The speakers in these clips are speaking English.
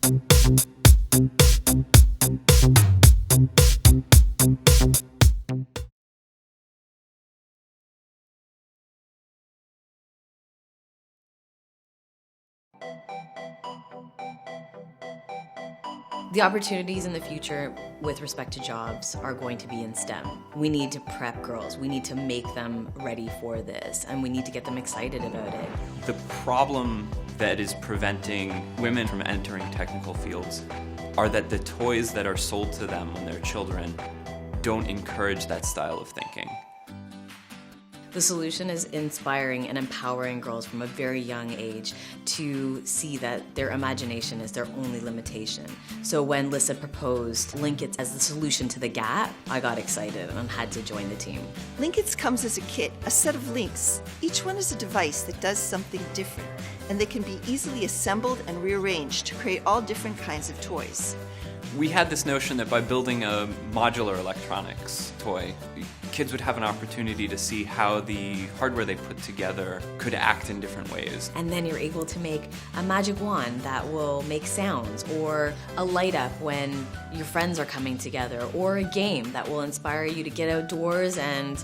The opportunities in the future with respect to jobs are going to be in STEM. We need to prep girls. We need to make them ready for this, and we need to get them excited about it. The problem that is preventing women from entering technical fields are that the toys that are sold to them when they're children don't encourage that style of thinking. The solution is inspiring and empowering girls from a very young age to see that their imagination is their only limitation. So when Lissa proposed Linkits as the solution to the gap, I got excited and had to join the team. Linkits comes as a kit, a set of links. Each one is a device that does something different, and they can be easily assembled and rearranged to create all different kinds of toys. We had this notion that by building a modular electronics toy, kids would have an opportunity to see how the hardware they put together could act in different ways. And then you're able to make a magic wand that will make sounds, or a light up when your friends are coming together, or a game that will inspire you to get outdoors and,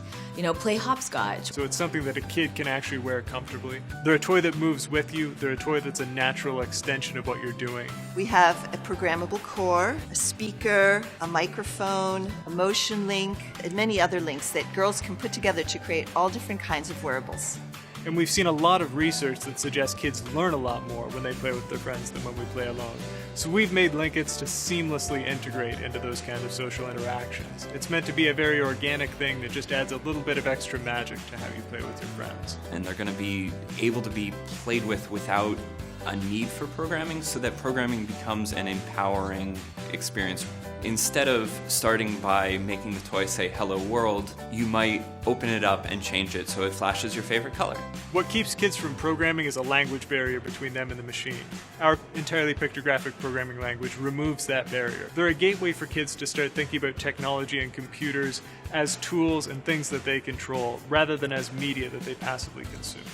play hopscotch. So it's something that a kid can actually wear comfortably. They're a toy that moves with you. They're a toy that's a natural extension of what you're doing. We have a programmable core, a speaker, a microphone, a motion link, and many other links that girls can put together to create all different kinds of wearables. And we've seen a lot of research that suggests kids learn a lot more when they play with their friends than when we play alone. So we've made Linkits to seamlessly integrate into those kinds of social interactions. It's meant to be a very organic thing that just adds a little bit of extra magic to how you play with your friends. And they're going to be able to be played with without a need for programming, so that programming becomes an empowering experience. Instead of starting by making the toy say hello world, you might open it up and change it so it flashes your favorite color. What keeps kids from programming is a language barrier between them and the machine. Our entirely pictographic programming language removes that barrier. They're a gateway for kids to start thinking about technology and computers as tools and things that they control, rather than as media that they passively consume.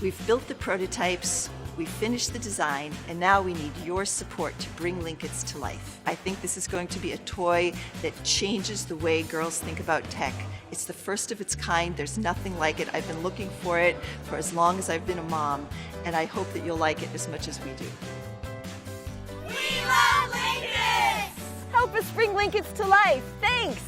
We've built the prototypes, we've finished the design, and now we need your support to bring Linkits to life. I think this is going to be a toy that changes the way girls think about tech. It's the first of its kind. There's nothing like it. I've been looking for it for as long as I've been a mom, and I hope that you'll like it as much as we do. We love Linkits! Help us bring Linkits to life. Thanks!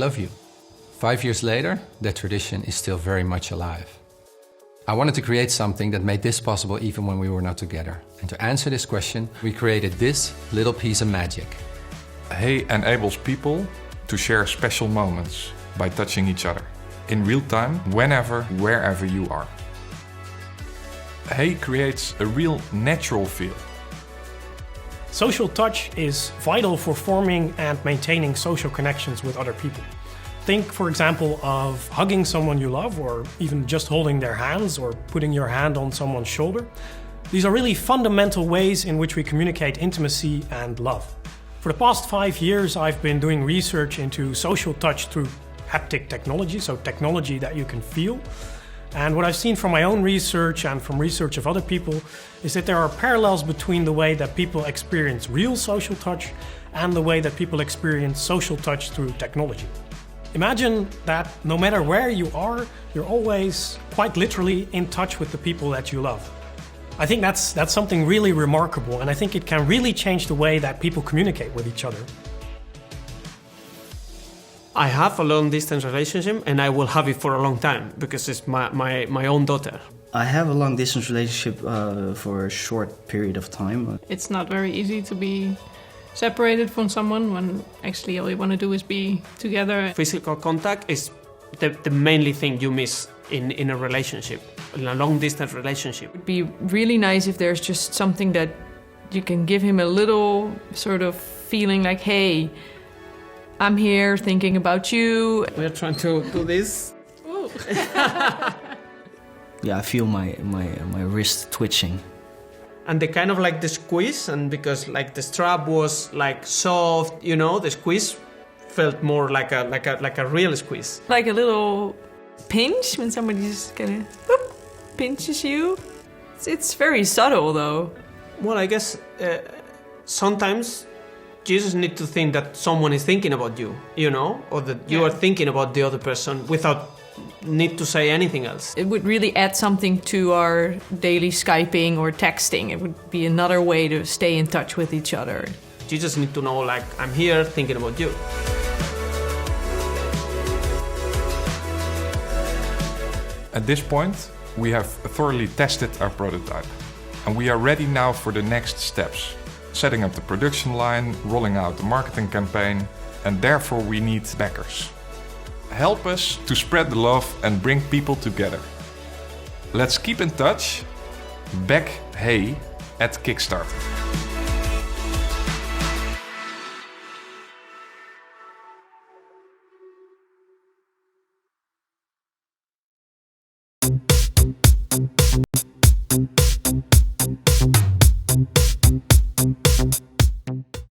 love you. 5 years later, that tradition is still very much alive. I wanted to create something that made this possible even when we were not together. And to answer this question, we created this little piece of magic. Hey enables people to share special moments by touching each other in real time, whenever, wherever you are. Hey creates a real natural feel. Social touch is vital for forming and maintaining social connections with other people. Think, for example, of hugging someone you love, or even just holding their hands or putting your hand on someone's shoulder. These are really fundamental ways in which we communicate intimacy and love. For the past 5 years, I've been doing research into social touch through haptic technology, so technology that you can feel. And what I've seen from my own research and from research of other people is that there are parallels between the way that people experience real social touch and the way that people experience social touch through technology. Imagine that no matter where you are, you're always quite literally in touch with the people that you love. I think that's something really remarkable, and I think it can really change the way that people communicate with each other. I have a long-distance relationship, and I will have it for a long time because it's my own daughter. I have a long-distance relationship for a short period of time. It's not very easy to be separated from someone when actually all you want to do is be together. Physical contact is the mainly thing you miss in a relationship, in a long-distance relationship. It would be really nice if there's just something that you can give him a little sort of feeling like, hey, I'm here thinking about you. We're trying to do this. Yeah, I feel my wrist twitching. And the kind of like the squeeze, and because like the strap was like soft, you know, the squeeze felt more like a real squeeze. Like a little pinch when somebody just kind of pinches you. It's very subtle though. Well, I guess sometimes you just need to think that someone is thinking about you, you know, or that you are thinking about the other person without need to say anything else. It would really add something to our daily Skyping or texting. It would be another way to stay in touch with each other. You just need to know, like, I'm here thinking about you. At this point, we have thoroughly tested our prototype, and we are ready now for the next steps. Setting up the production line, rolling out the marketing campaign, and therefore we need backers. Help us to spread the love and bring people together. Let's keep in touch. Back Hey at Kickstarter.